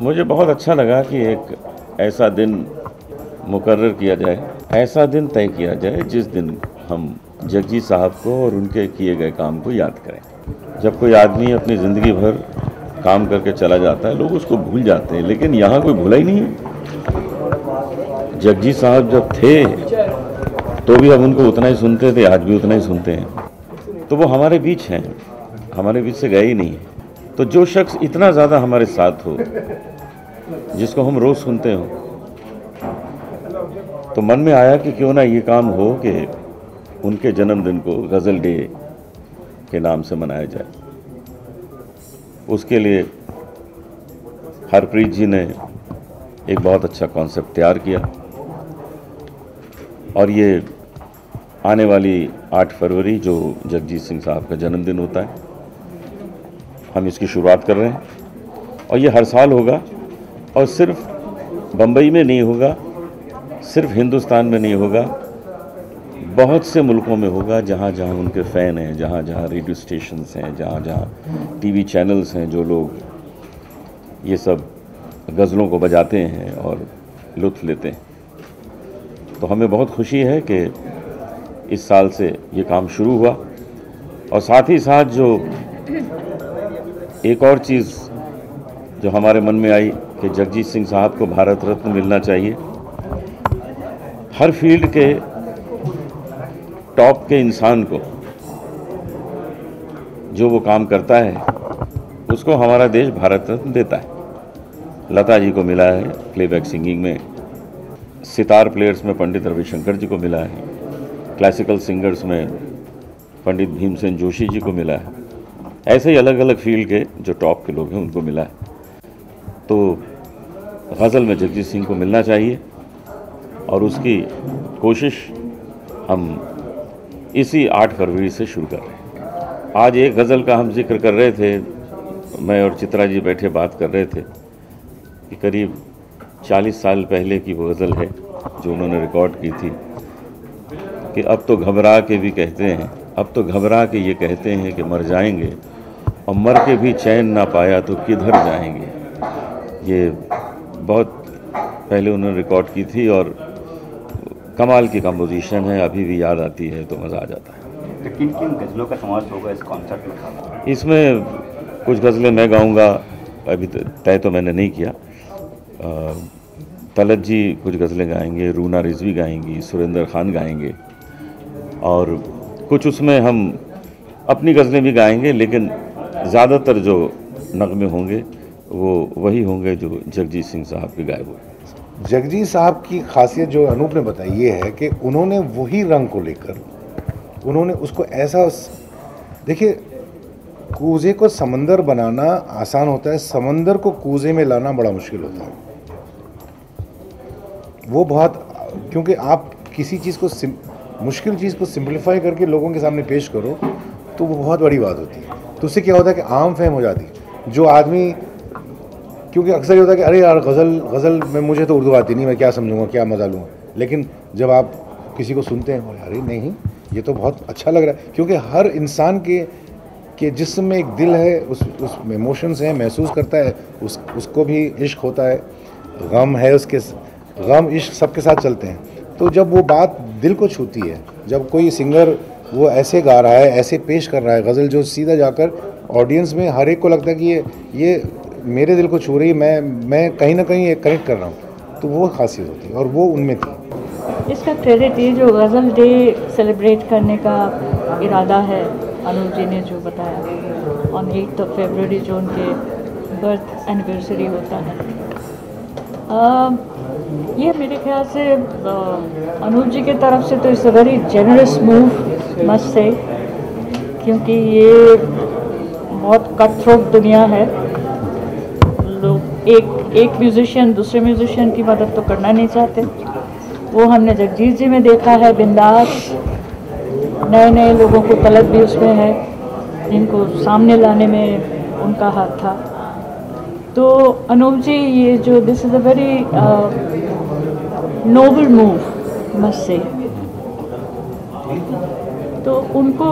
मुझे बहुत अच्छा लगा कि एक ऐसा दिन मुकर्रर किया जाए, ऐसा दिन तय किया जाए जिस दिन हम जगजी साहब को और उनके किए गए काम को याद करें। जब कोई आदमी अपनी ज़िंदगी भर काम करके चला जाता है, लोग उसको भूल जाते हैं, लेकिन यहाँ कोई भूला ही नहीं है। जगजी साहब जब थे तो भी हम उनको उतना ही सुनते थे, आज भी उतना ही सुनते हैं। तो वो हमारे बीच हैं, हमारे बीच से गए ही नहीं है। तो जो शख्स इतना ज़्यादा हमारे साथ हो, जिसको हम रोज़ सुनते हो, तो मन में आया कि क्यों ना ये काम हो कि उनके जन्मदिन को गज़ल डे के नाम से मनाया जाए। उसके लिए हरप्रीत जी ने एक बहुत अच्छा कॉन्सेप्ट तैयार किया और ये आने वाली 8 फरवरी जो जगजीत सिंह साहब का जन्मदिन होता है, हम इसकी शुरुआत कर रहे हैं और ये हर साल होगा और सिर्फ बम्बई में नहीं होगा, सिर्फ हिंदुस्तान में नहीं होगा, बहुत से मुल्कों में होगा जहाँ जहाँ उनके फ़ैन हैं, जहाँ जहाँ रेडियो स्टेशंस हैं, जहाँ जहाँ टीवी चैनल्स हैं, जो लोग ये सब गज़लों को बजाते हैं और लुत्फ़ लेते हैं। तो हमें बहुत खुशी है कि इस साल से ये काम शुरू हुआ और साथ ही साथ जो एक और चीज़ जो हमारे मन में आई कि जगजीत सिंह साहब को भारत रत्न मिलना चाहिए। हर फील्ड के टॉप के इंसान को जो वो काम करता है उसको हमारा देश भारत रत्न देता है। लता जी को मिला है प्लेबैक सिंगिंग में, सितार प्लेयर्स में पंडित रविशंकर जी को मिला है, क्लासिकल सिंगर्स में पंडित भीमसेन जोशी जी को मिला है, ऐसे ही अलग अलग फील्ड के जो टॉप के लोग हैं उनको मिला है। तो गज़ल में जगजीत सिंह को मिलना चाहिए और उसकी कोशिश हम इसी 8 फरवरी से शुरू कर रहे हैं। आज एक गज़ल का हम जिक्र कर रहे थे, मैं और चित्रा जी बैठे बात कर रहे थे कि करीब 40 साल पहले की वो गज़ल है जो उन्होंने रिकॉर्ड की थी कि अब तो घबरा के भी कहते हैं, अब तो घबरा के ये कहते हैं कि मर जाएंगे और मर के भी चैन ना पाया तो किधर जाएंगे। ये बहुत पहले उन्होंने रिकॉर्ड की थी और कमाल की कंपोजिशन है, अभी भी याद आती है तो मज़ा आ जाता है। तो किन किन गज़लों का समावेश होगा इस कॉन्सर्ट में? इसमें कुछ गज़लें मैं गाऊंगा, अभी तय तो मैंने नहीं किया। तलत जी कुछ गज़लें गाएंगे, रूना रिजवी गाएंगी, सुरेंद्र खान गाएंगे और कुछ उसमें हम अपनी गज़लें भी गाएंगे, लेकिन ज़्यादातर जो नगमे होंगे वो वही होंगे जो जगजीत सिंह साहब के गाए हुए। जगजीत साहब की खासियत जो अनूप ने बताई ये है कि उन्होंने वही रंग को लेकर उन्होंने उसको ऐसा, देखिए कूजे को समंदर बनाना आसान होता है, समंदर को कूजे में लाना बड़ा मुश्किल होता है। वो बहुत, क्योंकि आप किसी चीज़ को मुश्किल चीज़ को सिंप्लीफाई करके लोगों के सामने पेश करो तो वो बहुत बड़ी बात होती है। तो उससे क्या होता है कि आम फहम हो जाती है। जो आदमी, क्योंकि अक्सर ये होता है कि अरे यार गज़ल में मुझे तो उर्दू आती नहीं, मैं क्या समझूंगा, क्या मज़ा लूँगा। लेकिन जब आप किसी को सुनते हैं, अरे नहीं ये तो बहुत अच्छा लग रहा है, क्योंकि हर इंसान के जिस्म में एक दिल है, उसमें इमोशंस हैं, महसूस करता है, उसको भी इश्क होता है, गम है, उसके गम इश्क सबके साथ चलते हैं। तो जब वो बात दिल को छूती है, जब कोई सिंगर वो ऐसे गा रहा है, ऐसे पेश कर रहा है गज़ल जो सीधा जाकर ऑडियंस में हर एक को लगता है कि ये मेरे दिल को छू रही है, मैं कहीं ना कहीं कनेक्ट कर रहा हूँ, तो वो खासियत होती है और वो उनमें थी। इसका क्रेडिट ये जो गज़ल डे सेलिब्रेट करने का इरादा है, अनुज जी ने जो बताया, ऑन 8 फरवरी जो उनके बर्थ एनिवर्सरी होता है, ये मेरे ख्याल से अनुज जी की तरफ से तो it's a very generous move must say, क्योंकि ये बहुत कट थ्रोट दुनिया है। लोग एक म्यूज़िशियन दूसरे म्यूज़िशियन की मदद तो करना नहीं चाहते। वो हमने जगजीत जी में देखा है, बिंदास नए लोगों को तलब भी उसमें है, जिनको सामने लाने में उनका हाथ था। तो अनूप जी, ये जो this is a very noble move must say, तो उनको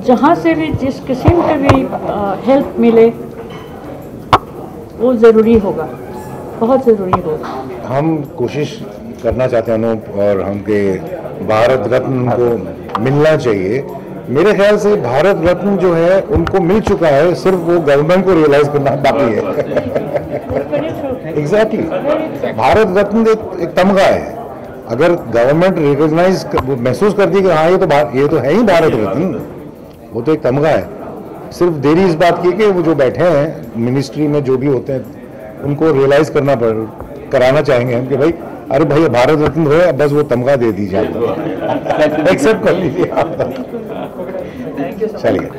जहाँ से भी जिस किस्म का भी हेल्प मिले वो ज़रूरी होगा, बहुत ज़रूरी होगा। हम कोशिश करना चाहते हैं अनूप, और हमके भारत रत्न को मिलना चाहिए। मेरे ख्याल से भारत रत्न जो है उनको मिल चुका है, सिर्फ वो गवर्नमेंट को रियलाइज करना बाकी है। एग्जैक्टली, भारत रत्न एक तमगा है। अगर गवर्नमेंट रिकॉग्नाइज महसूस करती है कि हाँ ये तो है ही भारत रत्न, वो तो एक तमगा है। सिर्फ देरी इस बात की कि वो जो बैठे हैं मिनिस्ट्री में जो भी होते हैं उनको रियलाइज कराना चाहेंगे हम कि भाई अरे भाई भारत रत्न हो, बस वो तमगा दे दीजिए, एक्सेप्ट कर लीजिए आप। चलिए।